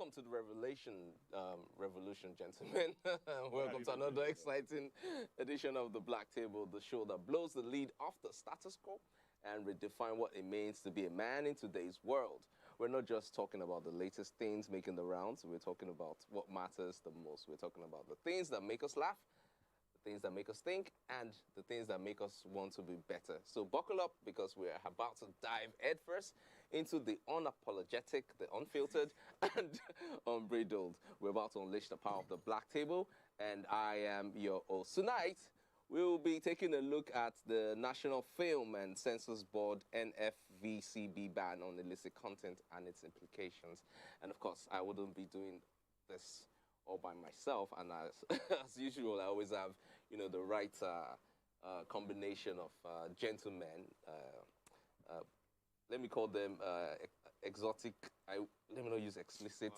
welcome to the Revolution, gentlemen. Welcome to another exciting edition of the Black Table, the show that blows the lead off the status quo and redefine what it means to be a man in today's world. We're not just talking about the latest things making the rounds. We're talking about what matters the most. We're talking about the things that make us laugh, things that make us think, and the things that make us want to be better. So buckle up, because we're about to dive headfirst into the unapologetic, the unfiltered, and unbridled. We're about to unleash the power of the Black Table, and I am your host. Tonight, we'll be taking a look at the National Film and Censors Board NFVCB ban on illicit content and its implications. And of course, I wouldn't be doing this all by myself, and as usual, I always have, the right combination of gentlemen. Let me call them exotic. Let me not use explicit.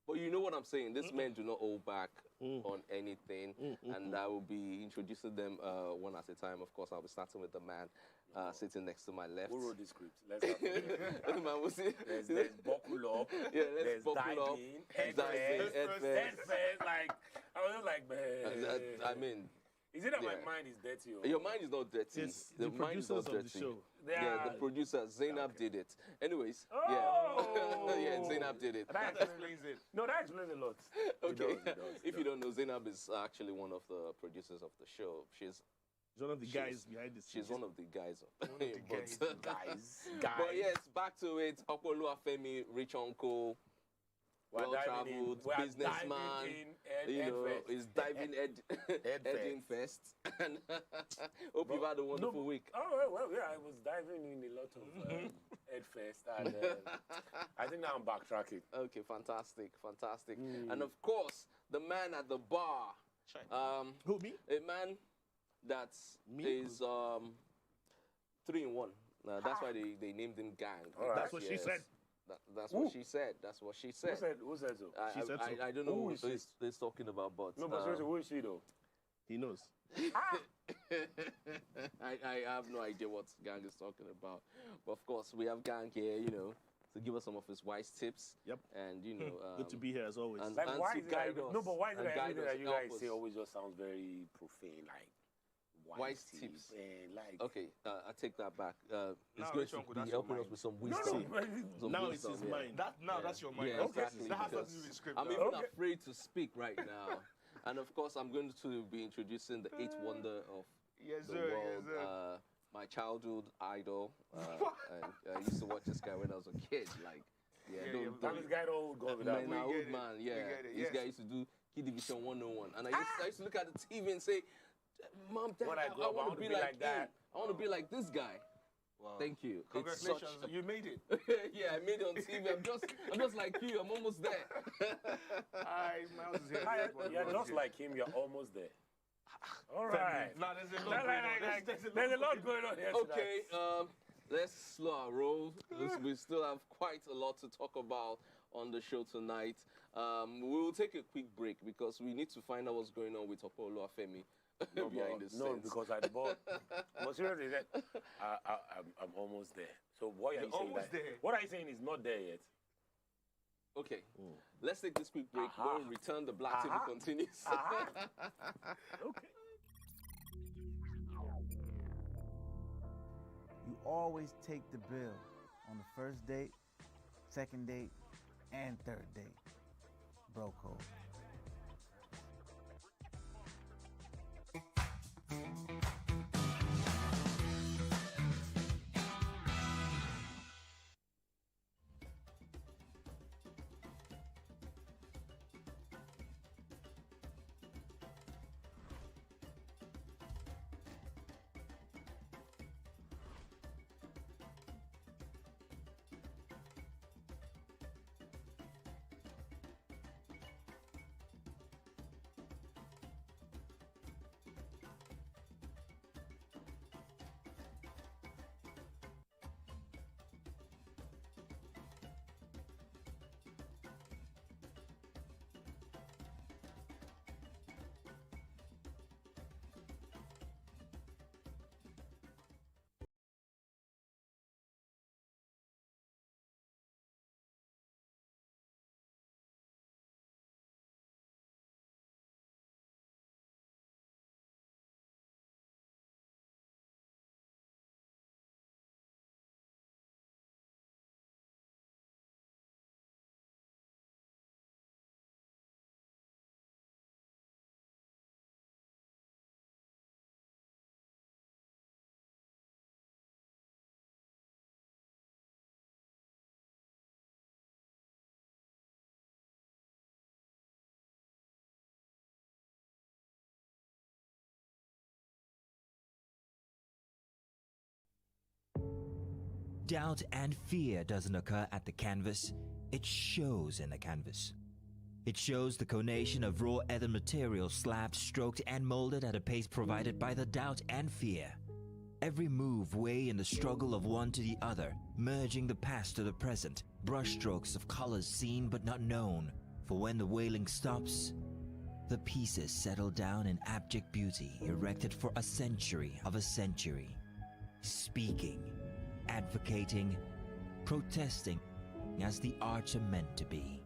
But you know what I'm saying. These men do not hold back on anything, and I will be introducing them one at a time. Of course, I'll be starting with the man sitting next to my left. Who wrote the script? Let's have it. There's buckle up. Yeah, let's buckle up. Head first. Like, I was just like, man. I mean, is it that my mind is dirty? Or? Your mind is not dirty. Yes, the mind is not dirty. Of the show. Yeah, the producer, Zainab, did it. Anyways, yeah, Zainab did it. That explains it. No, that explains a lot. Okay, It does. If you don't know, Zainab is actually one of the producers of the show. She's one of the guys behind the scenes. She's one of the guys. Guys. But yes, back to it. Okoluwafemi, rich uncle, well-traveled businessman. He's diving head in first. And hope you've had a wonderful week. Oh, well, yeah, I was diving in a lot of head first, and I think now I'm backtracking. Okay, fantastic. And of course, the man at the bar. Who, me? A man that is 3 in 1. That's why they named him Gang. Right. That's what she said. That's what she said. That's what she said. Who said so? She said so. I don't know who he's talking about, but No, but seriously, who is she though? He knows. I have no idea what Gang is talking about. But of course, we have Gang here, to give us some of his wise tips. Yep. And good to be here as always. And, Like, and why to is guide it us. no, but why is and it guide everything us, that you help guys us. say always just sounds very profane, like Wise tips. And like, Okay, I take that back. It's Now, going which to one could be that's helping your us with some no, wisdom. no, Now it's his mind. That's your mind. Yeah, Okay. exactly. That has because nothing to do with script. I'm now. even afraid to speak right now. And of course, I'm going to be introducing the 8th wonder of Yes, the sir. world. Yes, sir. My childhood idol. And I used to watch this guy when I was a kid. Like, that this guy don't go with that. Man, We old get it. man, We yeah. get it, This yes. guy used to do Key Division 101. And I used to look at the TV and say, Mom, Dad, When I grow I up, want to be like that. him. I want to be like this guy. Wow. Thank you. Congratulations, It's such you made it. yeah, I made it on TV. I'm just like you. I'm almost there. Hi, Miles is here. You're just like him. You're almost there. All right. No, there's a lot going on. There's a lot going on here Okay, let's slow our roll. We still have quite a lot to talk about on the show tonight. We will take a quick break because we need to find out what's going on with Okoluwafemi behind the scenes. No, because I bought. But seriously, I'm almost there. So what are you saying? almost there. What are you saying is not there yet? Okay, let's take this quick break. When we return, the Black Table continues. Okay. You always take the bill on the first date, second date, and third date. Bro code. Doubt and fear doesn't occur at the canvas, it shows in the canvas. It shows the conation of raw ether material slabbed, stroked, and molded at a pace provided by the doubt and fear. Every move weigh in the struggle of one to the other, merging the past to the present, brushstrokes of colors seen but not known. For when the wailing stops, the pieces settle down in abject beauty, erected for a century of a century. Speaking, advocating, protesting as the arts are meant to be.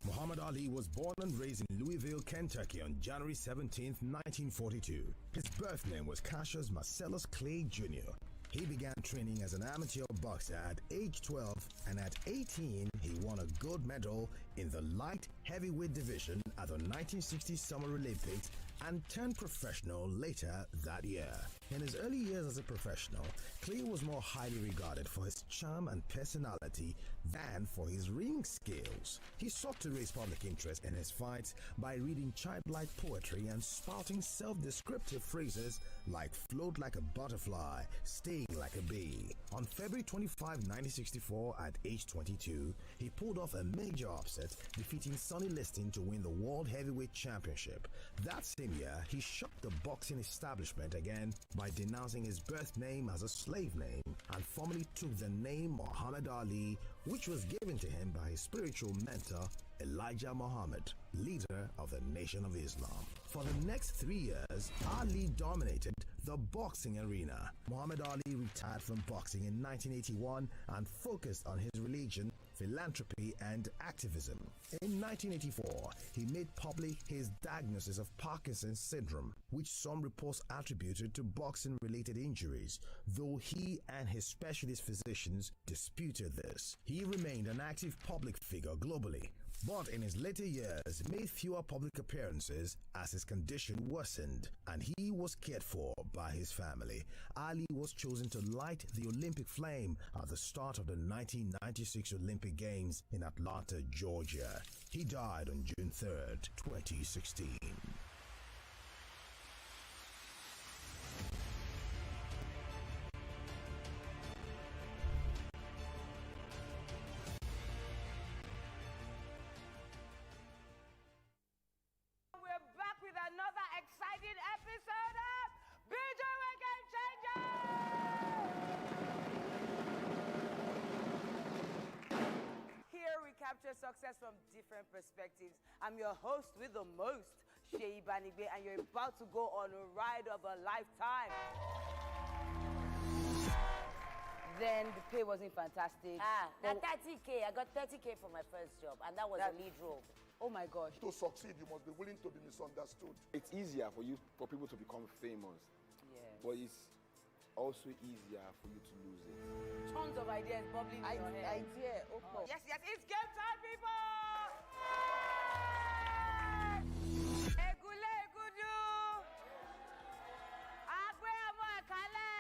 Muhammad Ali was born and raised in Louisville, Kentucky on January 17, 1942. His birth name was Cassius Marcellus Clay Jr. He began training as an amateur boxer at age 12, and at 18, he won a gold medal in the light heavyweight division at the 1960 Summer Olympics and turned professional later that year. In his early years as a professional, Clay was more highly regarded for his charm and personality than for his ring skills. He sought to raise public interest in his fights by reading childlike poetry and spouting self-descriptive phrases like float like a butterfly, sting like a bee. On February 25, 1964, at age 22, he pulled off a major upset, defeating Sonny Liston to win the World Heavyweight Championship. That same year, he shocked the boxing establishment again by denouncing his birth name as a slave name and formally took the name Muhammad Ali, which was given to him by his spiritual mentor Elijah Muhammad, leader of the Nation of Islam. For the next 3 years, Ali dominated the boxing arena. Muhammad Ali retired from boxing in 1981 and focused on his religion, philanthropy, and activism. In 1984, he made public his diagnosis of Parkinson's syndrome, which some reports attributed to boxing-related injuries, though he and his specialist physicians disputed this. He remained an active public figure globally, but in his later years made fewer public appearances as his condition worsened and he was cared for by his family. Ali was chosen to light the Olympic flame at the start of the 1996 Olympic Games in Atlanta, Georgia. He died on June 3rd, 2016. Another exciting episode of BJ Game Changer! Here we capture success from different perspectives. I'm your host with the most, Sheyi Banigbe, and you're about to go on a ride of a lifetime. Then the pay wasn't fantastic. Now 30K, I got 30K for my first job, and that was a lead role. Oh my gosh. To succeed, you must be willing to be misunderstood. It's easier for people to become famous. Yeah. But it's also easier for you to lose it. Tons of ideas bubbling in your head. Idea. Oh. Yes, it's game time, people! Egule Egudu! Agbe Amo Ekale!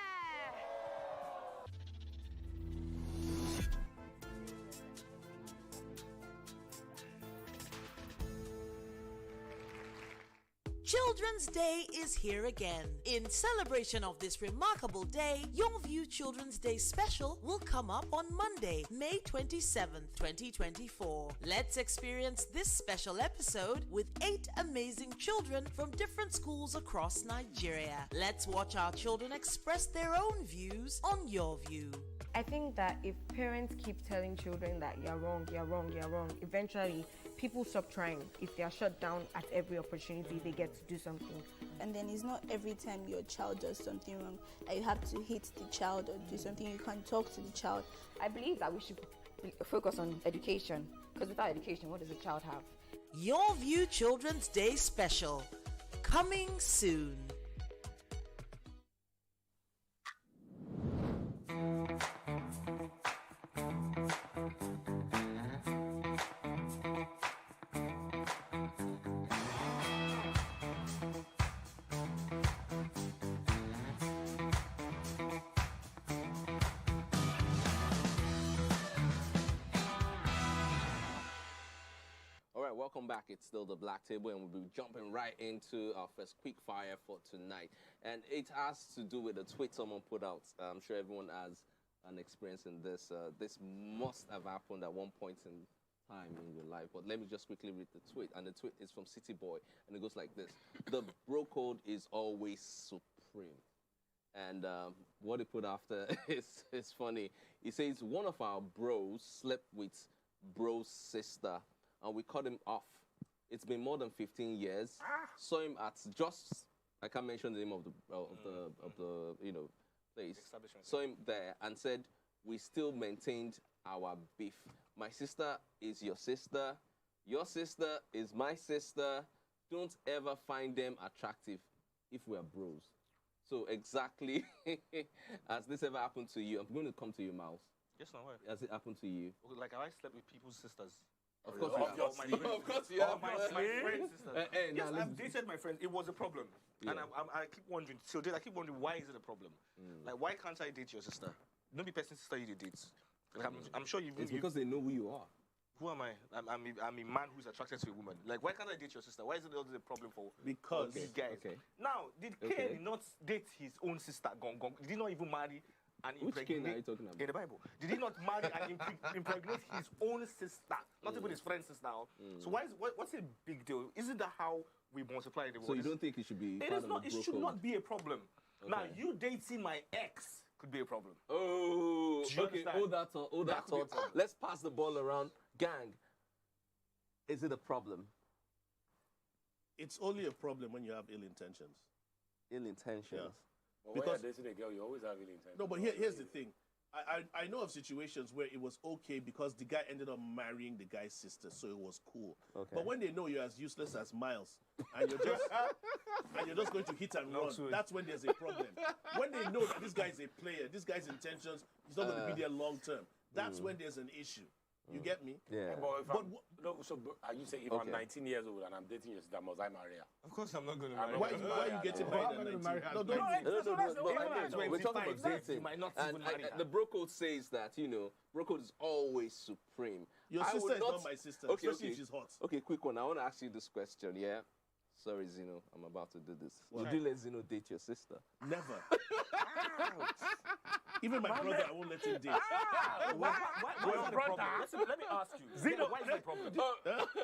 Children's Day is here again. In celebration of this remarkable day, Your View Children's Day special will come up on Monday, May 27th, 2024. Let's experience this special episode with 8 amazing children from different schools across Nigeria. Let's watch our children express their own views on Your View. I think that if parents keep telling children that you're wrong, eventually people stop trying. If they are shut down at every opportunity they get to do something. And then it's not every time your child does something wrong that you have to hit the child or do something. You can't talk to the child. I believe that we should focus on education, because without education, what does a child have? Your View Children's Day special, coming soon. welcome back. It's still the Black Table, and we'll be jumping right into our first quick fire for tonight. And it has to do with a tweet someone put out. I'm sure everyone has an experience in this. This must have happened at one point in time in your life. But let me just quickly read the tweet. And the tweet is from City Boy, and it goes like this: "The bro code is always supreme." And what he put after is funny. He says, one of our bros slept with bro's sister, and we cut him off. It's been more than 15 years. Saw him at just, I can't mention the name of the place. Saw him there and said, we still maintained our beef. My sister is your sister is my sister. Don't ever find them attractive if we are bros. So exactly, has this ever happened to you? I'm going to come to you, Miles. Yes, no way. Has it happened to you? Like, have I slept with people's sisters? Of course you have. Of course you have. My friend's sisters. Yes, I've dated my friends. It was a problem. Yeah. And I keep wondering, I keep wondering, why is it a problem? Like, why can't I date your sister? Don't be person's sister you date. Like, I'm sure you've... It's because they know who you are. Who am I? I'm a man who's attracted to a woman. Like, why can't I date your sister? Why is it always a problem for these guys? Okay. Now, did Cain not date his own sister? Did he not even marry and Which impregnate? Cain are you talking about? In the Bible. Did he not marry and impregnate his own sister? Not even his friend's sister. So what's a big deal? Isn't that how we multiply the world? So you don't think it should be part of the It should not be a problem. Okay. Now, you dating my ex could be a problem. Oh, okay. Hold that thought. Let's pass the ball around. Gang, is it a problem? It's only a problem when you have ill intentions. Ill intentions? Yeah. Well, because when you're dating a girl, you always have ill intentions. No, but here's the thing. I know of situations where it was okay because the guy ended up marrying the guy's sister, so it was cool. Okay. But when they know you're as useless as Miles, and you're just going to hit and run, that's when there's a problem. When they know that this guy is a player, this guy's intentions, he's not going to be there long term, that's when there's an issue. You get me? Yeah. So are you saying if I'm 19 years old and I'm dating your sister, must I marry her? Of course I'm not going to marry her. Why are you getting married at 19? No, we're talking about dating. You might not even marry her. The bro code says that, bro code is always supreme. Your sister is not my sister, especially if she's hot. Okay, quick one. I want to ask you this question, yeah? Sorry, Zeno, I'm about to do this. Would you let Zeno date your sister? Never. Even my brother, I won't let him date. Why is it a problem? Listen, let me ask you. Zeno, why is it a problem?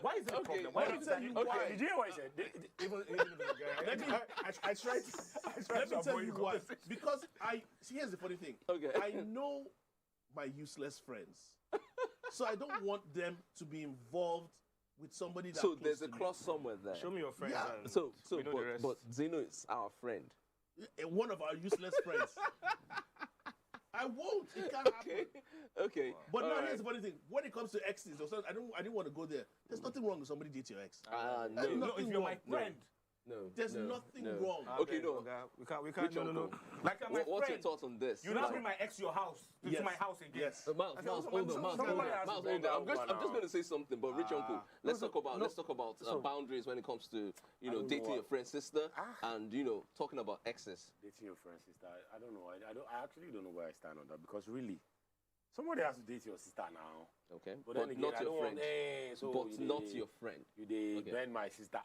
Why is it a problem? Why did you tell you why? Did you hear what I said? Let me tell you why. Because here's the funny thing. Okay. I know my useless friends. So I don't want them to be involved with somebody that's So there's a cross somewhere there. Show me your friends. Yeah. But Zeno is our friend. One of our useless friends. I won't. It can't happen. Okay. But now here's the funny thing. When it comes to exes, I didn't want to go there. There's nothing wrong with somebody dating your ex. No. If you're my friend. No. There's nothing wrong. Okay, no. We can't. No. Like my What's friend, your thoughts on this? You now bring my ex to your house. To my house again. Yes. Miles, hold on. I'm just going to say something, but Rich Uncle, let's talk about boundaries when it comes to dating your friend's sister and talking about exes. Dating your friend's sister, I don't know. I actually don't know where I stand on that because really, somebody has to date your sister now. Okay, but then again, not your friend. Not your friend. You bend my sister.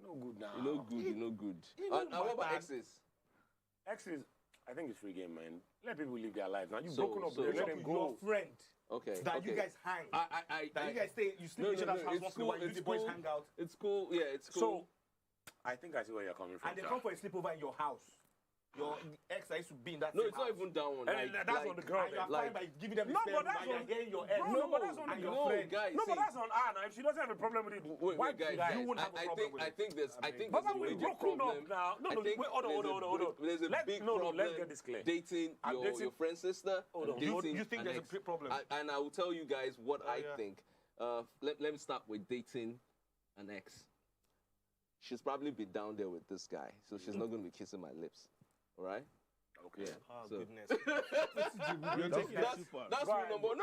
No good now. You know good. And what about exes? Exes, I think it's free game, man. Let people live their lives. Now you've broken up, let them go. Your friend. Okay. That you guys hang. That you guys sleep in each other's house once in a while. You the boys hang out. It's cool. Yeah, it's cool. So, I think I see where you're coming from. And they come for a sleepover in your house. Your ex that used to be in that No, same it's not house. even that one. That's on the ground. And you're fine by giving them the spare room and you're hearing your ex. No, but that's on the ground. Guys, but that's on Anna. If she doesn't have a problem with it, why guys, you won't have a problem with it? I think there's a we've major broken problem. up now. No, wait, hold on. There's a big problem. Let's get this clear. Dating your friend's sister. You think there's a problem? And I will tell you guys what I think. Let me start with dating an ex. She's probably been down there with this guy, so she's not going to be kissing my lips. All right? Okay. Yeah. Oh, so. goodness. That's rule number.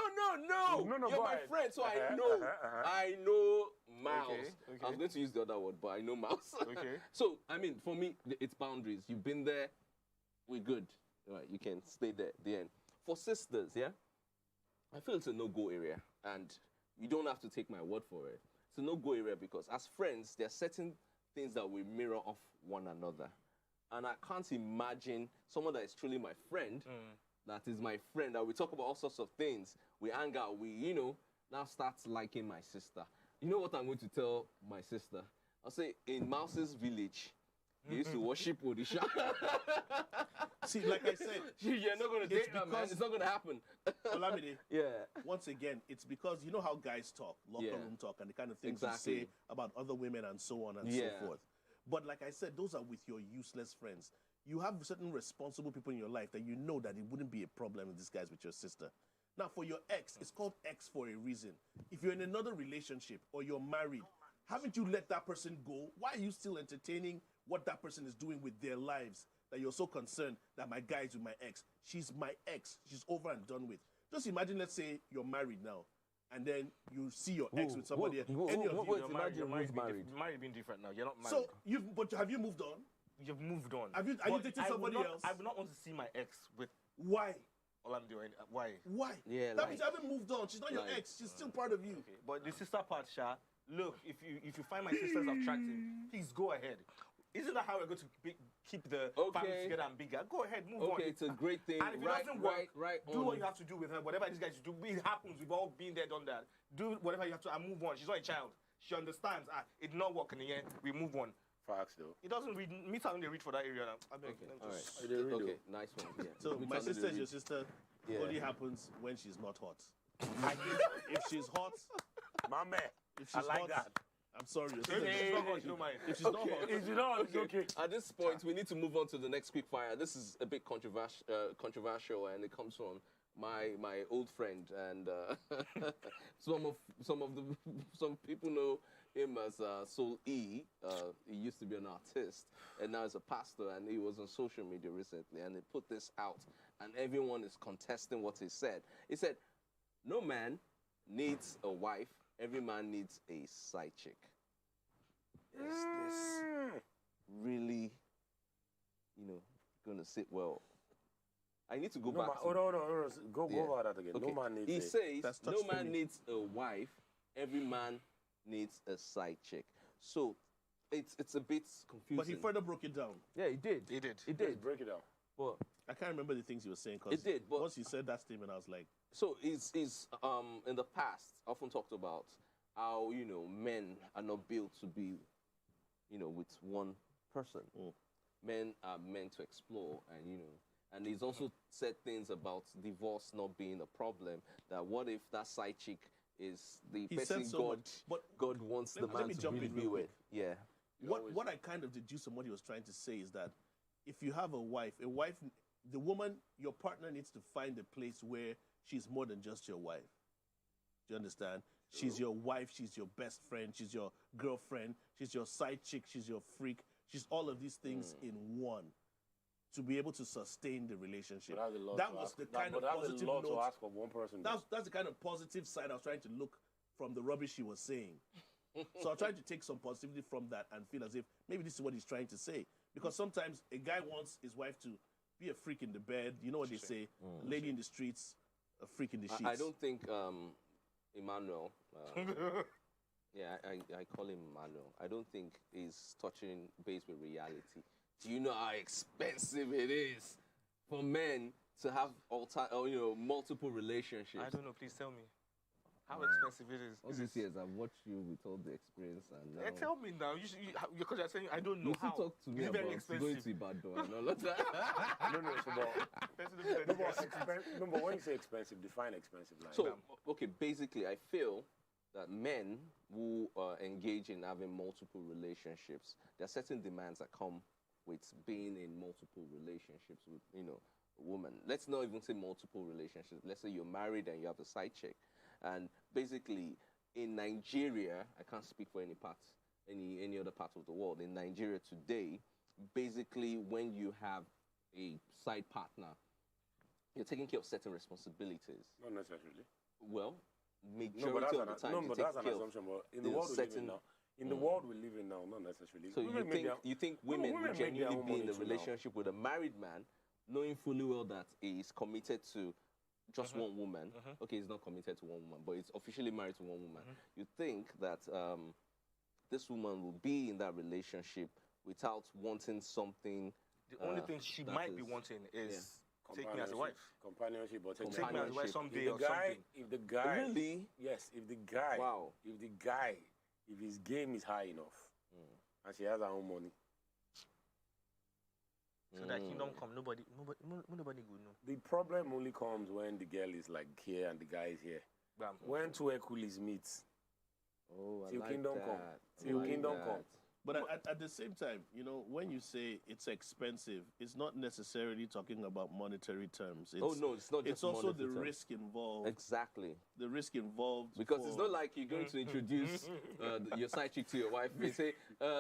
No. You're my friend, so I know. I know Miles. Okay. I was going to use the other word, but I know Miles. Okay. So, I mean, for me, it's boundaries. You've been there. We're good. All right, you can stay there at the end. For sisters, yeah, I feel it's a no-go area, and you don't have to take my word for it. a no-go area because as friends, there are certain things that we mirror off one another. And I can't imagine someone that is truly my friend, that is my friend, that we talk about all sorts of things. We hang out, we, now start liking my sister. You know what I'm going to tell my sister? I'll say, in Mouse's village, they used to worship Odisha. See, like I said, you're not going to date her, man. It's not going to happen. Olamide, yeah. Once again, it's because you know how guys talk, locker room talk, and the kind of things you say about other women and so on and so forth. But like I said, those are with your useless friends. You have certain responsible people in your life that you know that it wouldn't be a problem in this guy's with your sister. Now, for your ex, it's called ex for a reason. If you're in another relationship or you're married, haven't you let that person go? Why are you still entertaining what that person is doing with their lives that you're so concerned that my guy is with my ex? She's my ex. She's over and done with. Just imagine, let's say you're married now, and then you see your ex with somebody else. Any of you, you're married being different now. You're not married. So, but have you moved on? You've moved on. Are you dating somebody else? I would not want to see my ex with... Why? All I'm doing, why? Why? Yeah, that means I haven't moved on. She's not your ex. She's still part of you. Okay. But the sister part, Sha, look, if you find my sisters attractive, please go ahead. Isn't that how we're going to keep the family together and bigger? Go ahead, move on. Okay, it's a great thing. And if it doesn't work, do what you have to do with her. Whatever these guys do, it happens. We've all been there, done that. Do whatever you have to and move on. She's not a child. She understands. It not working in the end. We move on. Facts, though. It doesn't read. Meet her when they read for that area now. I beg. Okay, nice one. Yeah. So my sister is your sister. Only happens when she's not hot. If she's hot, my man. If she's I like hot, that. I'm sorry. If she's not hot, you don't mind. If she's not hot, if she's not hot, it's okay. At this point, we need to move on to the next quick fire. This is a bit controversial, and it comes from my old friend, and some people know him as Soul E. He used to be an artist, and now he's a pastor, and he was on social media recently, and he put this out, and everyone is contesting what he said. He said, "No man needs a wife. Every man needs a side chick." Is this really, going to sit well? I need to go back. Go over that again. Okay. No man needs. He says, "No man needs a wife. Every man needs a side chick." So it's a bit confusing. But he further broke it down. Yeah, he did. He did. Let's break it down. But I can't remember the things he was saying because it did. But once he said that statement, I was like, so he's in the past often talked about how men are not built to be with one person. Men are meant to explore, and he's also said things about divorce not being a problem. That what if that side chick is the person God wants the man to really be with? Yeah. What I kind of deduced from what he was trying to say is that if you have a wife, the woman, your partner needs to find a place where she's more than just your wife. Do you understand? She's your wife, she's your best friend, she's your girlfriend, she's your side chick, she's your freak. She's all of these things in one to be able to sustain the relationship. That was the kind of positive note. To ask of one person. That's the kind of positive side I was trying to look from the rubbish he was saying. So I tried to take some positivity from that and feel as if maybe this is what he's trying to say. Because sometimes a guy wants his wife to be a freak in the bed. You know what they say? A lady in the streets, a freak in the sheets. I don't think Emmanuel... I call him Emmanuel. I don't think he's touching base with reality. Do you know how expensive it is for men to have multiple relationships? I don't know. Please tell me. How expensive it is. All these years, I've watched you with all the experience. And tell me now. Because you're saying, I don't know how. You talk to me about going to Ibadan and all of that. But when you say expensive, define expensive. Like so, okay, basically, I feel that men who engage in having multiple relationships, there are certain demands that come with being in multiple relationships with, a woman. Let's not even say multiple relationships. Let's say you're married and you have a side chick. And basically, in Nigeria, I can't speak for any other part of the world. In Nigeria today, basically, when you have a side partner, you're taking care of certain responsibilities. Not necessarily. Well, majority of the time, but that's an assumption. But in the world we live in now, world we live in now, not necessarily. So you think women will genuinely be in a relationship with a married man, knowing fully well that he is committed to just one woman. Okay, he's not committed to one woman, but he's officially married to one woman. You think that this woman will be in that relationship without wanting something? The only thing she might be wanting is take me as a wife. Companionship, but take me as a wife someday or something. If the guy, really, yes, if the guy, if his game is high enough, and she has her own money. So that kingdom come, nobody will know. The problem only comes when the girl is like here and the guy is here. Bam. When two Hercules meet, till kingdom come. Till kingdom come. But at the same time, you know, when you say it's expensive, it's not necessarily talking about monetary terms. It's, no, it's not just it's also the monetary terms. risk involved. Exactly. The risk involved. Because it's not like you're going to introduce your side chick to your wife. You say,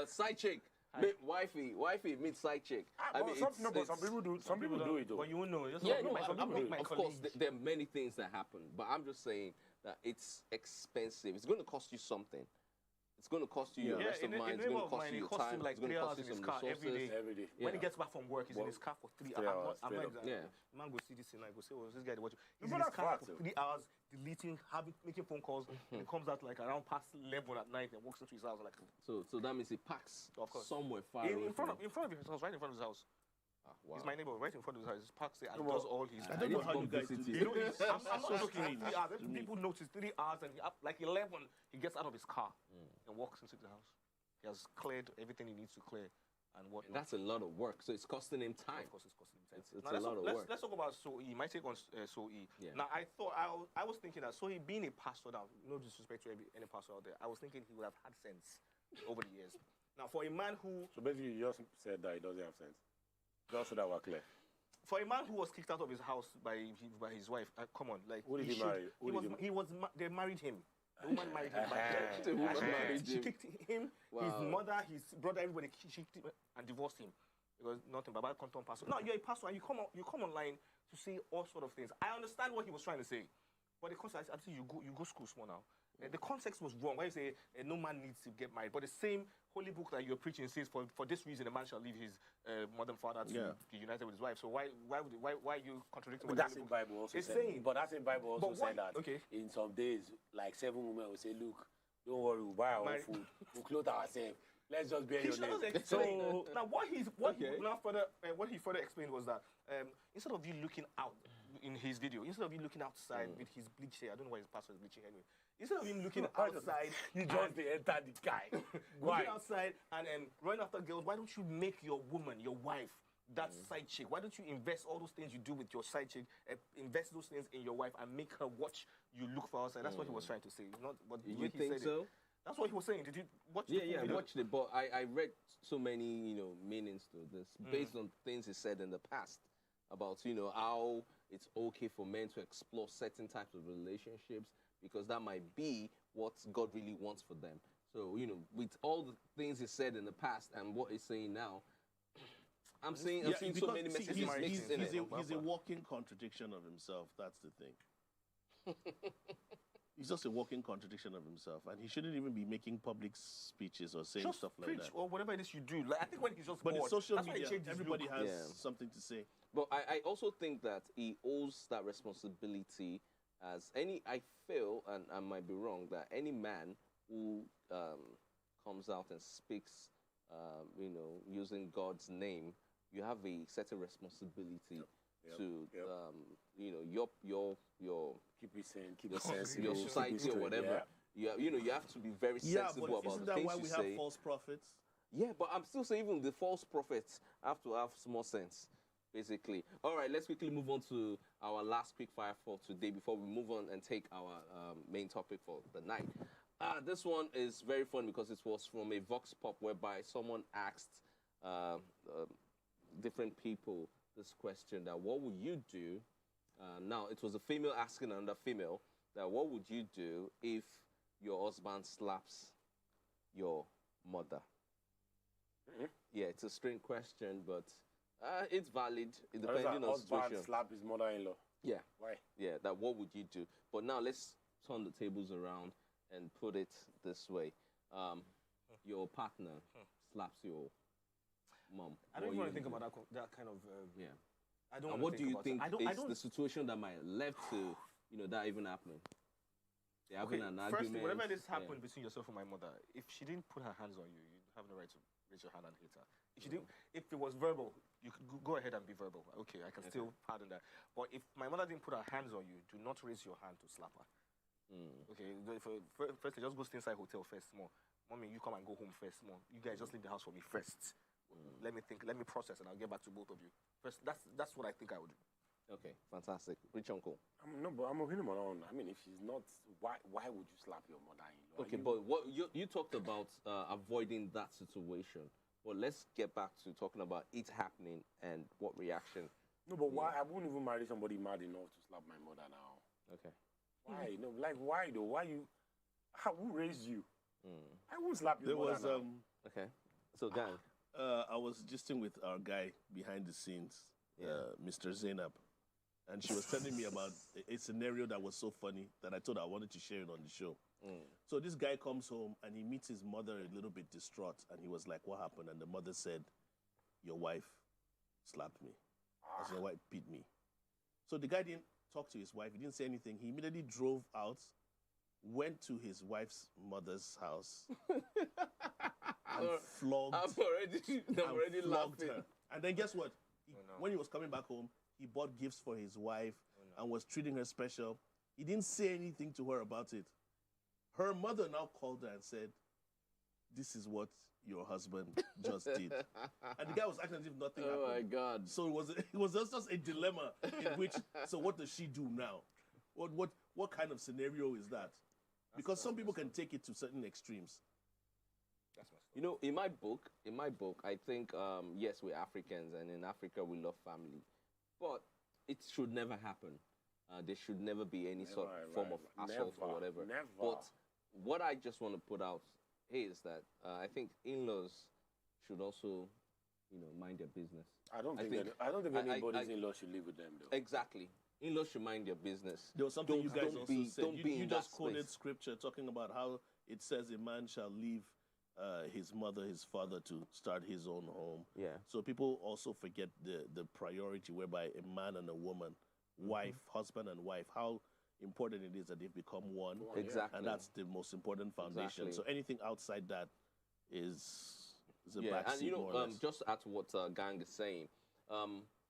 side chick. Meet wifey, meet side chick. I mean, some people do. Some people do it though. But you won't know. Of course, there are many things that happen. But I'm just saying that it's expensive. It's going to cost you something. It's going to cost you your rest of mind. It's going to cost you your time. Like it's going to cost you some resources. Every day. When he gets back from work, he's in his car for 3 hours. I'm not man go see this and I go say, this guy watch. He's in his car for 3 hours, deleting, making phone calls, and he comes out like around past 11 at night and walks into his house like. So that means he parks somewhere far in front of his house, right in front of his house. Wow. He's my neighbor, right in front of his house. He parks there and does all his. I don't know how you guys do this. You know, I'm not joking. 3 hours. People notice 3 hours and like 11, he gets out of his car and walks into the house. He has cleared everything he needs to clear and what. That's a lot of work. So it's costing him time. Of course, it's costing him time. It's a lot of work. Let's talk about Soe. My take on Soe. Yeah. Now, I was thinking that Soe being a pastor now, no disrespect to any pastor out there, I was thinking he would have had sense over the years. Now, for a man who... So basically, you just said that he doesn't have sense. Just so that we're clear. For a man who was kicked out of his house by his wife, come on, like... Who did he marry? They married him. The woman married him. She kicked him, his mother, his brother, everybody. She kicked him and divorced him. Because nothing but content pastor. No, you're a pastor and you come online to say all sort of things. I understand what he was trying to say. But the context, I think you go school small now. The context was wrong. Why you say no man needs to get married? But the same holy book that you're preaching says for this reason a man shall leave his mother and father to be united with his wife. So why are you contradicting? But that's in Bible also. But that's in Bible also saying that in some days, like 7 women will say, look, don't worry, we'll buy our own food, we'll clothe ourselves. Let's just bear your name. So now what he further explained was that instead of you looking out in his video, instead of you looking outside with his bleach hair, I don't know why his pastor is bleaching anyway. Instead of him looking outside, you just enter the guy. Looking outside and running after girls, why don't you make your woman, your wife, that side chick? Why don't you invest all those things you do with your side chick, invest those things in your wife and make her watch you look for outside? That's what he was trying to say. Not, but you think so? That's what he was saying. Did you watch the video? Yeah, I watched it, but I read so many, meanings to this based on things he said in the past about, how it's okay for men to explore certain types of relationships because that might be what God really wants for them. So, with all the things he said in the past and what he's saying now, I'm seeing so many messages mixed in it. He's a walking contradiction of himself. That's the thing. He's just a walking contradiction of himself, and he shouldn't even be making public speeches or saying stuff like that. Or whatever it is you do. Like, I think when he's just but bored, in social that's media, why he changed his everybody look. has something to say. But I also think that he owes that responsibility as any, I feel, and I might be wrong, that any man who comes out and speaks, using God's name, you have a certain responsibility to, your keep it sane, keep your it sense, your society or whatever. Yeah. You have to be very sensible about isn't the that things why you we say. have false prophets? Yeah, but I'm still saying even the false prophets have to have more sense, basically. All right, let's quickly move on to our last quick fire for today before we move on and take our main topic for the night. This one is very fun because it was from a Vox Pop whereby someone asked different people this question that what would you do? Now, it was a female asking another female that what would you do if your husband slaps your mother? Yeah, it's a strange question, but it's valid depending on the situation. Slap his mother-in-law. Yeah. Why? Yeah, that what would you do? But now let's turn the tables around and put it this way. Your partner slaps your mom. I don't even want to think about that kind of... I don't And want what to do you think think about it. is the situation that might have led to, that even happening? They're having an argument. Firstly, whenever this happened between yourself and my mother, if she didn't put her hands on you, you have no right to raise your hand and hit her. If she didn't, if it was verbal, you could go ahead and be verbal. Okay, I can still pardon that. But if my mother didn't put her hands on you, do not raise your hand to slap her. Okay, first just go stay inside hotel first, more. Mommy, you come and go home first, more. You guys just leave the house for me first. Let me think, let me process, and I'll get back to both of you. First, that's what I think I would do. Okay, fantastic. Rich uncle. No, but I'm opinion on. I mean, if she's not, why would you slap your mother-in-law? Okay, but what you talked about avoiding that situation. Well, let's get back to talking about it happening and what reaction. No, but why? I wouldn't even marry somebody mad enough to slap my mother now. Okay. Why? No, like why though? Why you? Who raised you? I won't slap your mother now. Okay. So, gang. I was gisting with our guy behind the scenes, Mr. Zainab, and she was telling me about a scenario that was so funny that I thought I wanted to share it on the show. So this guy comes home and he meets his mother a little bit distraught, and he was like, "What happened?" And the mother said, "Your wife slapped me. As your wife beat me." So the guy didn't talk to his wife. He didn't say anything. He immediately drove out, went to his wife's mother's house, and flogged. I'm already laughing. Her. And then guess what? When he was coming back home, he bought gifts for his wife and was treating her special. He didn't say anything to her about it. Her mother now called her and said, "This is what your husband just did." And the guy was acting as if nothing happened. Oh my God. So it was just a dilemma in which, so what does she do now? What kind of scenario is that? Because some people can take it to certain extremes. In my book, I think, yes, we're Africans, and in Africa we love family. But it should never happen. There should never be any form of assault or whatever. Never. But what I just want to put out here is that I think in-laws should also, mind their business. I don't think anybody's in-law should live with them, though. Exactly. In-laws should mind their business. There was something you guys also said. You just quoted space. scripture talking about how it says a man shall leave his mother, his father to start his own home. Yeah. So people also forget the priority whereby a man and a woman, husband and wife, how important it is that they've become one. Exactly. And that's the most important foundation. Exactly. So anything outside that is a yeah. backseat, And more or less. just to add to what Gang is saying,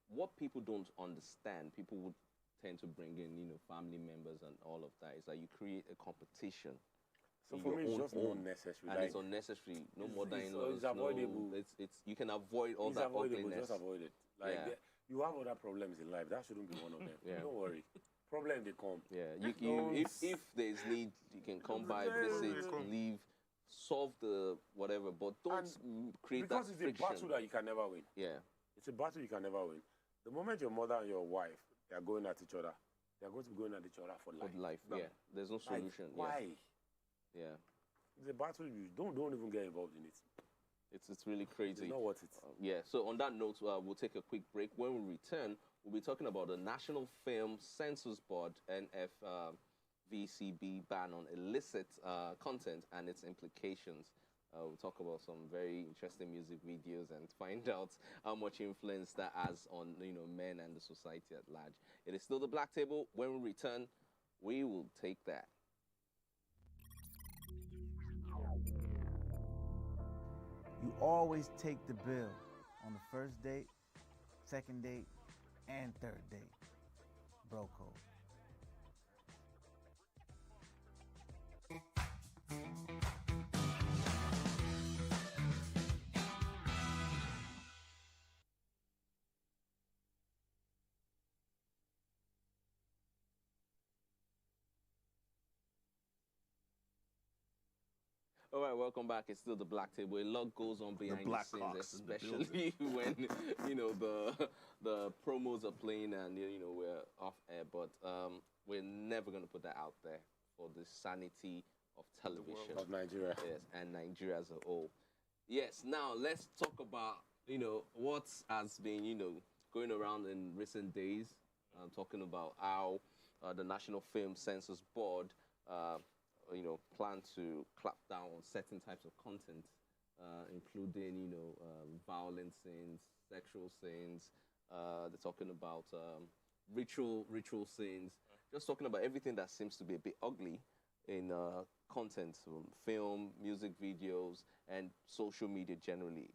what people don't understand, people would tend to bring in, family members and all of that, is that you create a competition. So for me, it's just unnecessary. And it's unnecessary. No more than it's avoidable. It's you can avoid all that ugliness. Just avoid it. You have other problems in life. That shouldn't be one of them. Don't worry. Problem they come. Yeah. If there's need, you can come by, visit, leave, solve the whatever, but don't create that friction. Because it's a battle that you can never win. Yeah. It's a battle you can never win. The moment your mother and your wife they are going at each other, they are going to be going at each other for life. For life, yeah. There's no solution. Why? Yeah. It's a battle. You don't even get involved in it. It's really crazy. It's not worth it. Yeah. So on that note, we'll take a quick break. When we return, we'll be talking about the National Film Censors Board (NFVCB) ban on illicit content and its implications. We'll talk about some very interesting music videos and find out how much influence that has on men and the society at large. It is still the Black Table. When we return, we will take that. You always take the bill on the first date, second date, and third date. Bro code. All right, welcome back. It's still the Black Table. A lot goes on behind the scenes, especially when the promos are playing and we're off air. But we're never going to put that out there for the sanity of television of Nigeria. Yes, and Nigeria as a whole. Yes. Now let's talk about what has been going around in recent days. Talking about how the National Film Censors Board. Plan to clap down on certain types of content, including, violent scenes, sexual scenes, They're talking about ritual scenes. Just talking about everything that seems to be a bit ugly in content, film, music videos, and social media generally.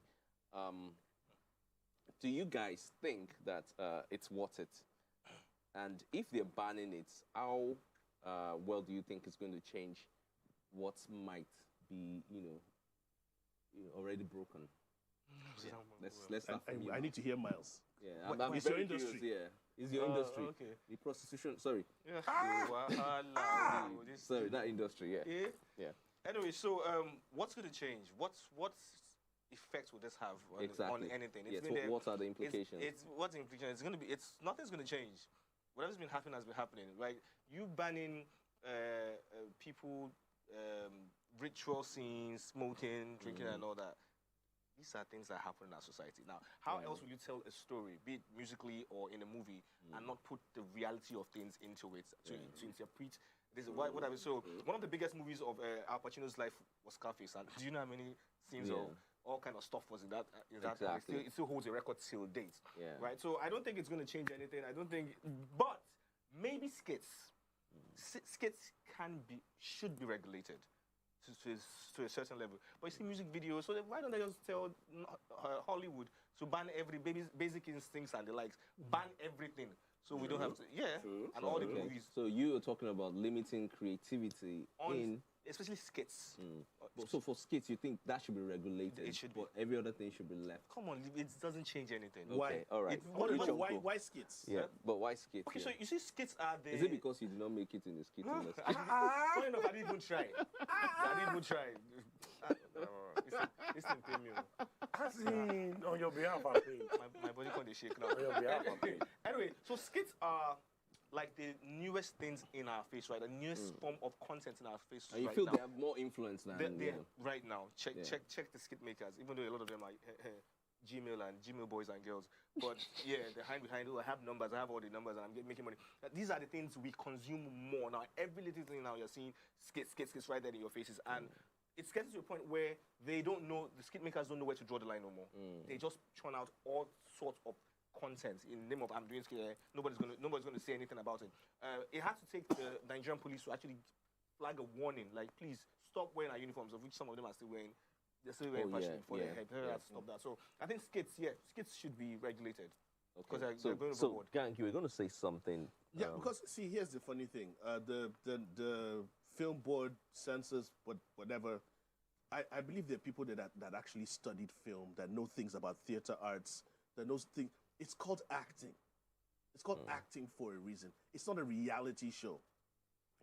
Do you guys think that it's worth it? And if they're banning it, how well do you think it's going to change what might be, already broken? Yeah. Let's start from you. I need to hear Miles. Yeah, I'm it's very your industry. Curious, yeah, it's your industry. Okay. The prostitution. Sorry. Yeah. Sorry, that industry. Yeah. Yeah. Anyway, so what's going to change? What effects will this have on anything? Yes. What are the implications? What's the implication? It's going to be. Nothing's going to change. Whatever's been happening has been happening. Right? You banning people, ritual scenes, smoking, drinking, and all that. These are things that happen in our society. Now, how else will you tell a story, be it musically or in a movie, and not put the reality of things into it to interpret? This is what I mean. So, one of the biggest movies of Al Pacino's life was Scarface. And do you know how many scenes of all kind of stuff was in that? Exactly. It still holds a record till date. Yeah. Right. So I don't think it's going to change anything. I don't think, but maybe skits. Skits should be regulated. To a certain level, but you see music videos. So why don't they just tell Hollywood to ban every basic instincts and the likes, ban everything, so we don't have to. Yeah, and all the movies. So you are talking about limiting creativity especially skits. So for skits, you think that should be regulated? It should but every other thing should be left. Come on, it doesn't change anything. Okay, all right. Why skits? Yeah, but why skits? Okay, so you see, skits are the. Is it because you did not make it in the skit industry? Funny enough, I didn't even try. It's in pay me. As in, on your behalf, I pay. My body can't shake now. On your behalf, I pay. Anyway, so skits are like the newest things in our face, right? The newest form of content in our face. And you feel they have more influence than right now. Check the skit makers, even though a lot of them are Gmail boys and girls. But yeah, they're behind. Oh, I have numbers. I have all the numbers, and I'm making money. These are the things we consume more now. Every little thing now you're seeing skits right there in your faces, and it's getting to a point where they don't know. The skit makers don't know where to draw the line no more. They just churn out all sorts of content in the name of I'm doing skit. Nobody's gonna say anything about it. It had to take the Nigerian police to actually flag a warning, like please stop wearing our uniforms, of which some of them are still wearing. They're still wearing fashion for their head. Stop that. So I think skits should be regulated. Because they're going overboard. So Gang, you were going to say something. Yeah, because see, here's the funny thing. The film board, censors, whatever. I believe there are people that actually studied film, that know things about theater arts, that knows things. It's called acting. It's called acting for a reason. It's not a reality show.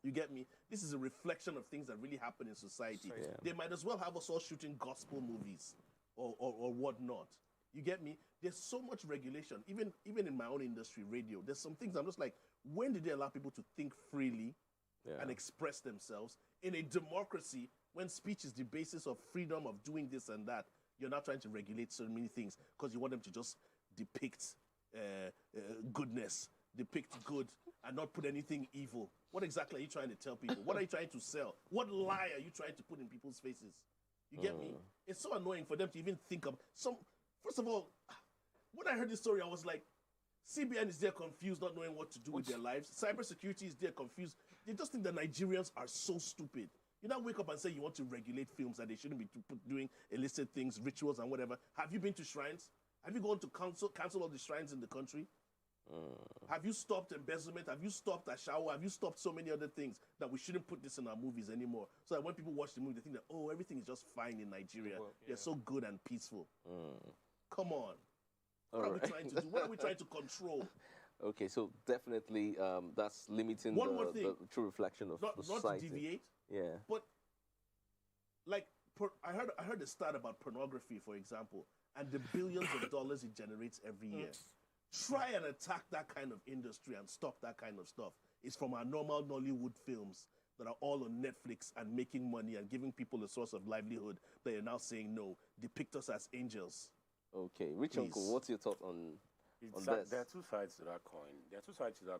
You get me? This is a reflection of things that really happen in society. Yeah. They might as well have us all shooting gospel movies or whatnot. You get me? There's so much regulation. Even in my own industry, radio, there's some things I'm just like, when did they allow people to think freely and express themselves? In a democracy, when speech is the basis of freedom of doing this and that, you're not trying to regulate so many things because you want them to just depict goodness, depict good, and not put anything evil. What exactly are you trying to tell people? What are you trying to sell? What lie are you trying to put in people's faces? You get me? It's so annoying for them to even think of some. First of all, when I heard this story, I was like, CBN is there confused, not knowing what to do with their lives. Cybersecurity is there confused. They just think that Nigerians are so stupid. You now wake up and say you want to regulate films that they shouldn't be doing illicit things, rituals and whatever. Have you been to shrines? Have you gone to cancel all the shrines in the country? Have you stopped embezzlement? Have you stopped Ashawo? Have you stopped so many other things that we shouldn't put this in our movies anymore? So that when people watch the movie, they think that, oh, everything is just fine in Nigeria. They're so good and peaceful. Come on. What are we trying to do? What are we trying to control? Okay, so definitely that's limiting the true reflection of society. Not to deviate. Yeah. But, like, I heard a stat about pornography, for example, and the billions of dollars it generates every year. Try and attack that kind of industry and stop that kind of stuff. It's from our normal Nollywood films that are all on Netflix and making money and giving people a source of livelihood that you're now saying, no, depict us as angels. Okay. Rich Uncle, what's your thought on this? There are two sides to that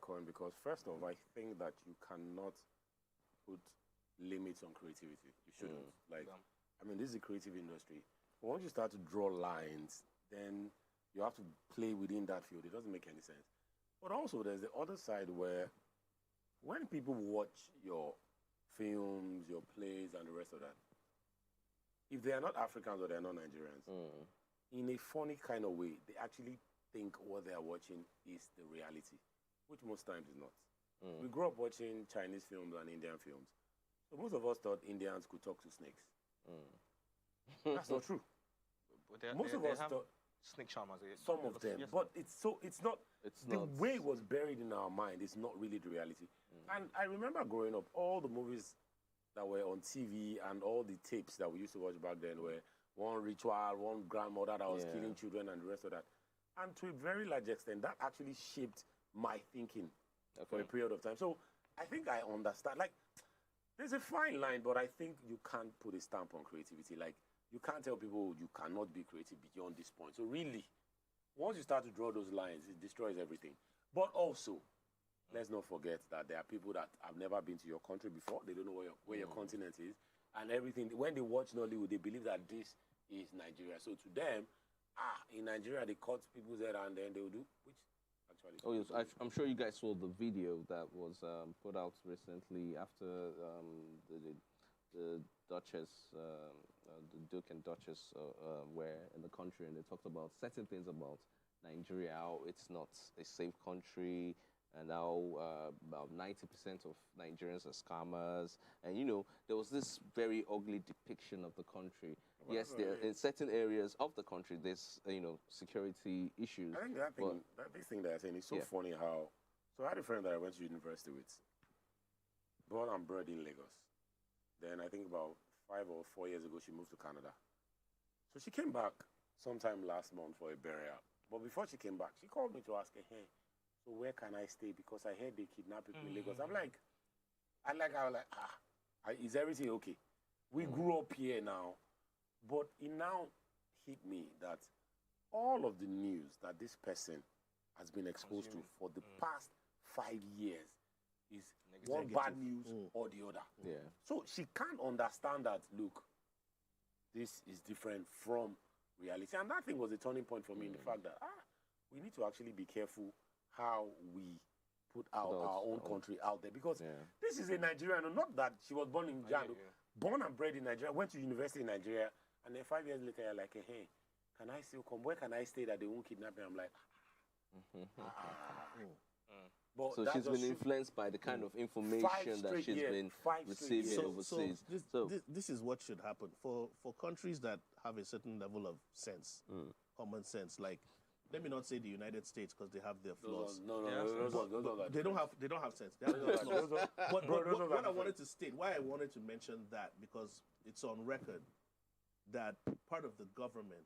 coin. Because first of all, I think that you cannot put limits on creativity. You shouldn't. I mean, this is a creative industry. Once you start to draw lines, then you have to play within that field. It doesn't make any sense. But also, there's the other side where when people watch your films, your plays, and the rest of that, if they are not Africans or they are not Nigerians, in a funny kind of way, they actually think what they are watching is the reality, which most times is not. We grew up watching Chinese films and Indian films. So most of us thought Indians could talk to snakes. That's not true. Most of us thought snake charmers. Some of them, yes. But it's not. The way it was buried in our mind is not really the reality. And I remember growing up, all the movies that were on TV and all the tapes that we used to watch back then were one ritual, one grandmother that was killing children and the rest of that. And to a very large extent, that actually shaped my thinking for a period of time. So I think I understand. Like, there's a fine line, but I think you can't put a stamp on creativity. Like, you can't tell people you cannot be creative beyond this point. So really, once you start to draw those lines, it destroys everything. But also, let's not forget that there are people that have never been to your country before. They don't know where your continent is. And everything, when they watch Nollywood, they believe that this is Nigeria. So to them, in Nigeria, they cut people's head and then they will do, which actually... Oh, yes, I'm sure you guys saw the video that was put out recently after the Duchess, the Duke and Duchess were in the country, and they talked about certain things about Nigeria, how it's not a safe country, and how about 90% of Nigerians are scammers. And, you know, there was this very ugly depiction of the country. Yes, there, in certain areas of the country, there's, you know, security issues. I think this thing that I saying is so funny how... So I had a friend that I went to university with, born and bred in Lagos. Then I think about 5 or 4 years ago, she moved to Canada. So she came back sometime last month for a burial. But before she came back, she called me to ask her, hey, so where can I stay? Because I heard they kidnapped people in Lagos. I was like, is everything okay? We grew up here now, but it now hit me that all of the news that this person has been exposed to for the past 5 years is one bad news or the other. Yeah. So she can't understand that, look, this is different from reality. And that thing was a turning point for me in the fact that, we need to actually be careful how we put our own country out there. Because this is a Nigerian, not that she was born in Jando, born and bred in Nigeria, went to university in Nigeria, and then 5 years later, you're like, hey, can I still come? Where can I stay that they won't kidnap me? I'm like, But so she's been influenced by the kind of information that she's been receiving overseas. So this is what should happen for countries that have a certain level of sense, common sense. Like, let me not say the United States because they have their flaws. They don't have sense. They have their flaws. But what I wanted to state, why I wanted to mention that, because it's on record that part of the government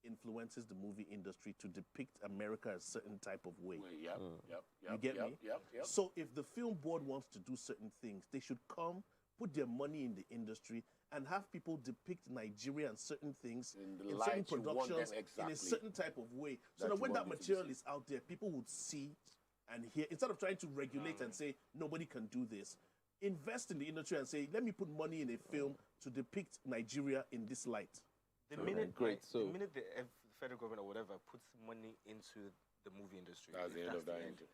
influences the movie industry to depict America a certain type of way. You get me? So if the film board wants to do certain things, they should come, put their money in the industry, and have people depict Nigeria and certain things in certain productions in a certain type of way. So that when that material is out there, people would see and hear, instead of trying to regulate and say, nobody can do this, invest in the industry and say, let me put money in a film to depict Nigeria in this light. The minute the federal government or whatever puts money into the movie industry, that's the end of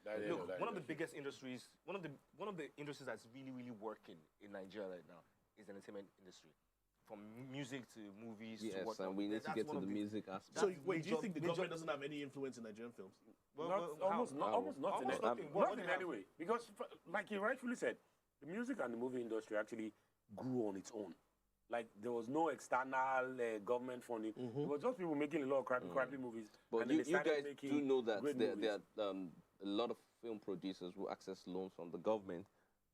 that. Look, one of the biggest industries, one of the industries that's really, really working in Nigeria right now is the entertainment industry. From music to movies to what. And we need to get to the music aspect. So wait, do you think the government doesn't have any influence in Nigerian films? Almost nothing in any way. Because, like you rightfully said, the music and the movie industry actually grew on its own. Like, there was no external government funding. It was just people making a lot of crappy movies. But you guys do know that there are a lot of film producers who access loans from the government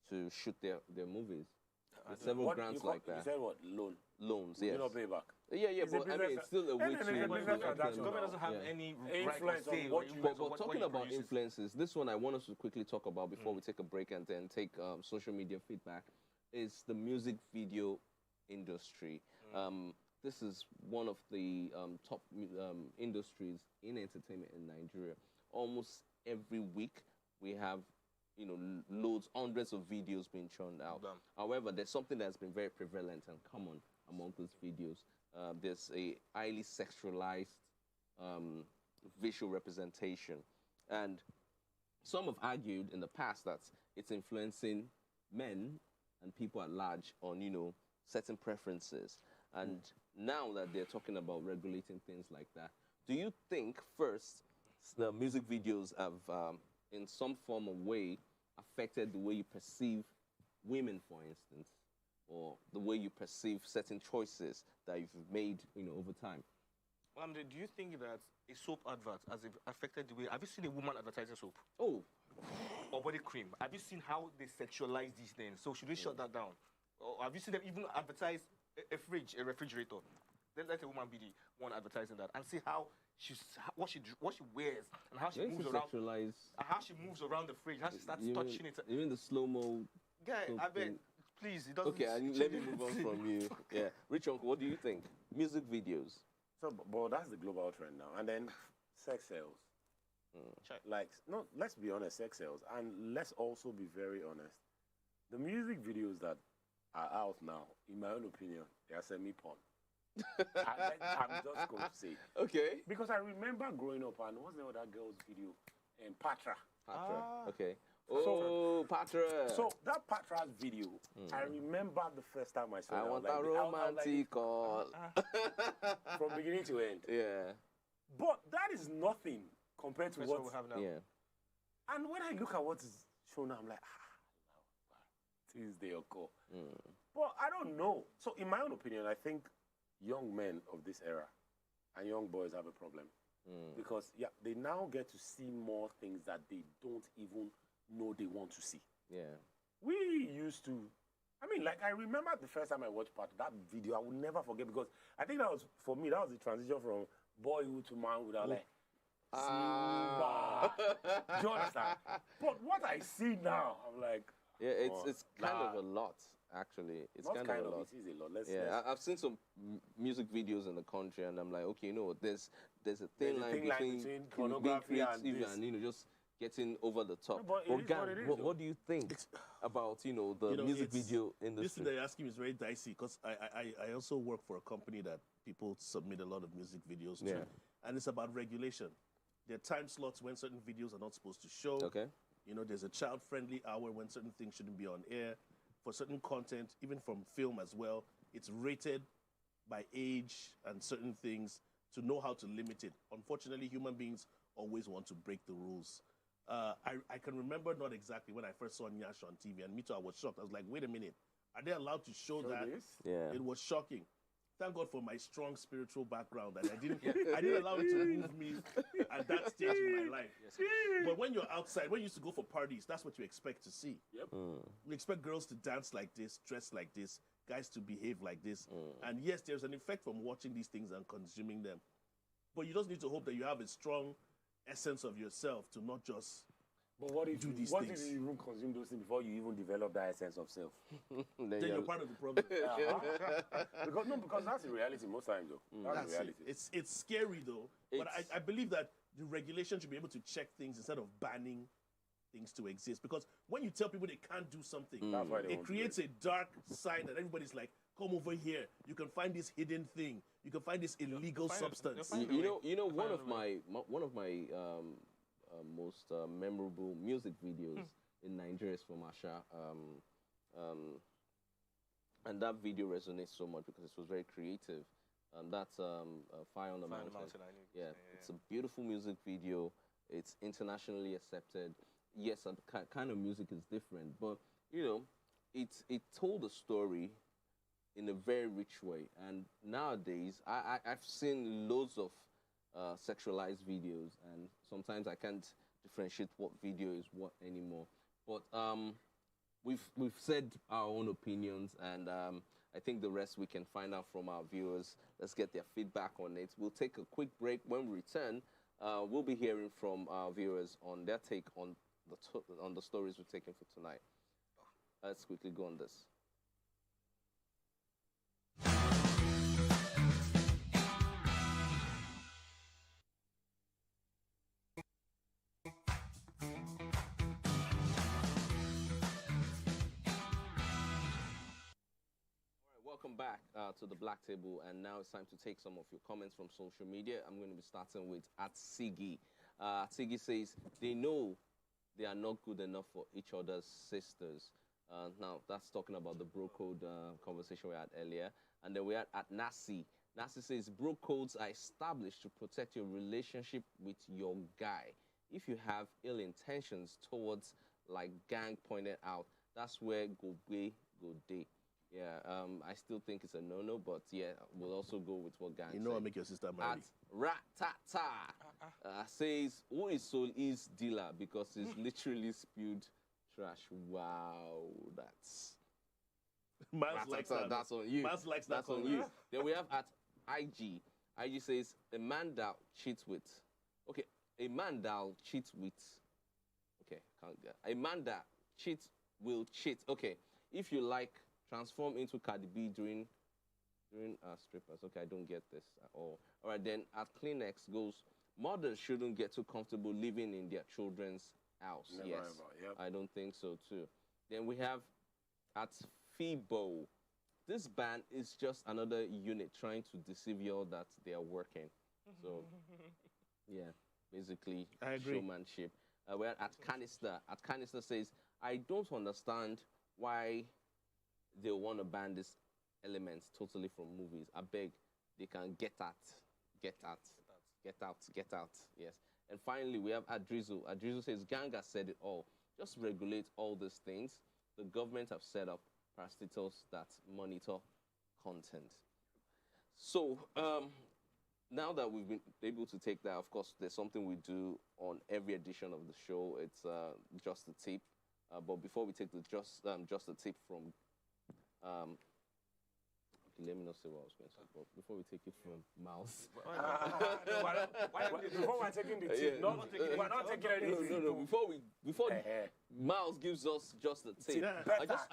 to shoot their movies. There's several grants like that. You said what? Loans, yes. You don't pay back. Yeah, but I mean, it's still a way to... The government doesn't have any influence on what you... But talking about influences, this one I want us to quickly talk about before we take a break and then take social media feedback, is the music video industry. This is one of the top industries in entertainment in Nigeria. Almost every week we have, you know, loads, hundreds of videos being churned out. However, there's something that's been very prevalent and common among those videos. There's a highly sexualized visual representation. And some have argued in the past that it's influencing men and people at large on, certain preferences. And now that they're talking about regulating things like that, do you think, first, the music videos have, in some form or way, affected the way you perceive women, for instance, or the way you perceive certain choices that you've made, over time? Do you think that a soap advert has affected the way? Have you seen a woman advertising soap? Oh. Or body cream? Have you seen how they sexualize these things? So should we shut that down? Or have you seen them even advertise a fridge, a refrigerator? Then let a woman be the one advertising that, and see how what she wears and how she moves around. And how she moves around the fridge, how she starts touching it. Even the slow-mo. Guy, I bet. Please, it doesn't. Okay, let me move on from you. Yeah, Rich Uncle, what do you think? Music videos. So, but that's the global trend now. And then sex sells. No, let's be honest, sex sells. And let's also be very honest. The music videos that are out now, in my own opinion, they are semi-porn. I'm just going to say. Okay. Because I remember growing up, and what's the name of that girl's video? Patra. Okay. Oh, Patra. So that Patra's video, I remember the first time I saw it. I want a romantic call. From beginning to end. Yeah. But that is nothing compared to what we have now. Yeah. And when I look at what is shown now, I'm like, Tuesday or call. But I don't know. So in my own opinion, I think young men of this era and young boys have a problem. Because they now get to see more things that they don't even know they want to see. Yeah. We used to, I remember the first time I watched part of that video, I will never forget, because I think that was, for me, that was the transition from boyhood to manhood. I was like, do you understand? But what I see now, I'm like, yeah, it's kind of a lot, actually. It's kind of a lot. It is a lot. I've seen some music videos in the country, and I'm like, okay, there's a thin line between pornography and just getting over the top. No, but what do you think about the music video industry? This thing that you're asking me is very dicey, because I also work for a company that people submit a lot of music videos to, and it's about regulation. There are time slots when certain videos are not supposed to show. Okay. There's a child-friendly hour when certain things shouldn't be on air. For certain content, even from film as well, it's rated by age and certain things to know how to limit it. Unfortunately, human beings always want to break the rules. I can remember not exactly when I first saw Nyash on TV, and me too, I was shocked. I was like, wait a minute, are they allowed to show that? This? Yeah. It was shocking. Thank God for my strong spiritual background that I didn't allow it to move me at that stage in my life. But when you're outside, when you used to go for parties, that's what you expect to see. Yep. You expect girls to dance like this, dress like this, guys to behave like this. And yes, there's an effect from watching these things and consuming them. But you just need to hope that you have a strong essence of yourself to not just do these things. What if you even consume those things before you even develop that essence of self? then you're part of the problem. Because that's the reality most times, though. That's the reality. It's scary, though. But I believe that the regulation should be able to check things instead of banning things to exist. Because when you tell people they can't do something, it creates a dark side that everybody's like, come over here. You can find this hidden thing. You can find this illegal substance. One of my most memorable music videos in Nigeria is from Asha. And that video resonates so much because it was very creative. That's Fire on the Mountain. Yeah, it's a beautiful music video. It's internationally accepted. Yes, the kind of music is different, but it told a story in a very rich way. And nowadays, I've seen loads of sexualized videos, and sometimes I can't differentiate what video is what anymore. But we've said our own opinions, and I think the rest we can find out from our viewers. Let's get their feedback on it. We'll take a quick break. When we return, we'll be hearing from our viewers on their take on the stories we're taking for tonight. Let's quickly go on this. Welcome welcome back to the Black Table, and now it's time to take some of your comments from social media. I'm going to be starting with @Sigi. Sigi says they know they are not good enough for each other's sisters. Now, that's talking about the bro code conversation we had earlier. And then we had @Nasi. Nasi says bro codes are established to protect your relationship with your guy. If you have ill intentions towards, like Gang pointed out, that's where go day. Yeah, I still think it's a no-no, but yeah, we'll also go with what Gang said. I'll make your sister marry. Ratata says, who is Soul's dealer? Because he's literally spewed trash. Wow, that's... Miles likes that. That's on you. Miles likes that. That's on you. Then we have @IG. IG says, a man that cheats with... Okay, a man that cheats with... Okay, can't get... A man that cheats will cheat. Okay, if you like, transform into Cardi B during strippers. Okay, I don't get this at all. All right, then @Kleenex goes, mothers shouldn't get too comfortable living in their children's house. Never yes, ever. Yep. I don't think so too. Then we have @Fibo. This ban is just another unit trying to deceive you all that they are working. So, yeah, basically showmanship. We're @Canister. @Canister says, I don't understand why they want to ban these elements totally from movies. I beg, they can get out. Yes. And finally, we have @Drizzle. @Drizzle says, Ganga said it all. Just regulate all these things. The government have set up parastatals that monitor content. So, now that we've been able to take that, of course, there's something we do on every edition of the show. It's just a tip. But before we take the just a tip from, okay, let me not say what I was going to say. But before we take it from Mouse, before we're taking the tip, we're not taking anything. No. Before Miles gives us just a tip,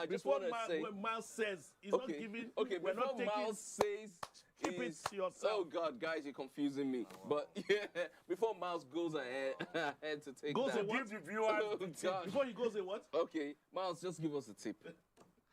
I just want to say when Miles says he's not giving. Okay, we're before not taking, Miles says. Keep it to yourself. Oh God, guys, you're confusing me. But yeah, before Miles goes ahead to take that. Give the viewers before he goes in what? Okay, Miles, just give us a tip.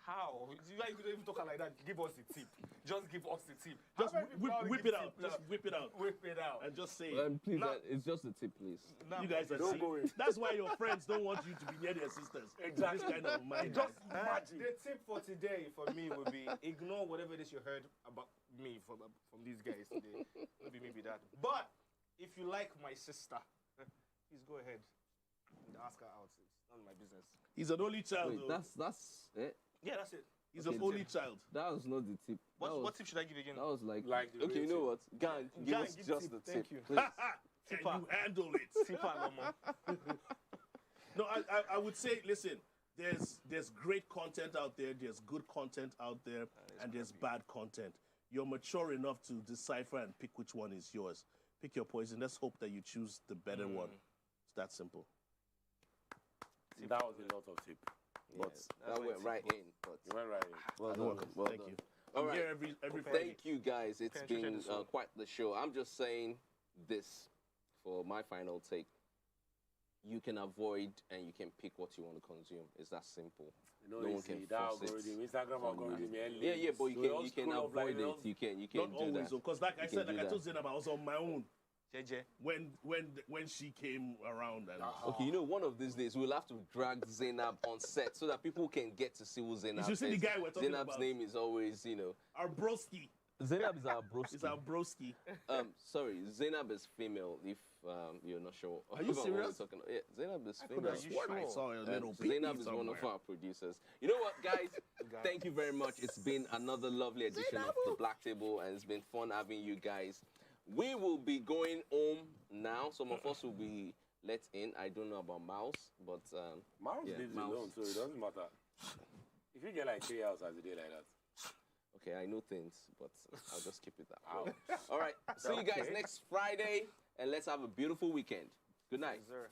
How? You guys couldn't even talk like that. Give us the tip. Just give us the tip. Just whip it out. Just whip it out. Whip it out. And just say please, it's just a tip, please. You guys are going. That's why your friends don't want you to be near their sisters. Exactly. This kind of mind. Just imagine. The tip for today, for me, would be ignore whatever it is you heard about me from these guys today. Maybe that. But if you like my sister, please go ahead and ask her out. It's none of my business. He's an only child. Wait, that's it. Yeah, that's it. He's an only child. That was not the tip. What tip should I give again? That was like okay, you know what? Gang, give us just the tip. Thank you. Can you handle it? No, I would say, listen, there's great content out there, there's good content out there, and there's bad content. You're mature enough to decipher and pick which one is yours. Pick your poison. Let's hope that you choose the better one. It's that simple. That was a lot of tip. But that went right in. But you went right in. Well done. Well Thank done. you. All right. Every Thank you, guys. It's been quite the show. I'm just saying this for my final take. You can avoid and you can pick what you want to consume. It's that simple. No one can force it. Instagram algorithm. Yeah, but you can avoid it. You can not do always, that. because like I said, like I told Zainab, I was on my own. JJ. When she came around. And okay, you know, one of these days we'll have to drag Zainab on set so that people can get to see who Zainab is. You see the guy we're talking Zainab's about. name is always, our broski. Zainab is our broski. It's our broski. Sorry, Zainab is female. If you're not sure, are you serious? Talking about. Yeah, Zainab is female. I saw a little Zainab is one of our producers. You know what, guys? Thank you very much. It's been another lovely edition of the Black Table, and it's been fun having you guys. We will be going home now. Some of us will be let in. I don't know about Mouse, but Mouse lives alone, so it doesn't matter. If you get like 3 hours as a day like that. Okay, I know things, but I'll just keep it that way. All right, see you guys next Friday, and let's have a beautiful weekend. Good night. Yes, sir.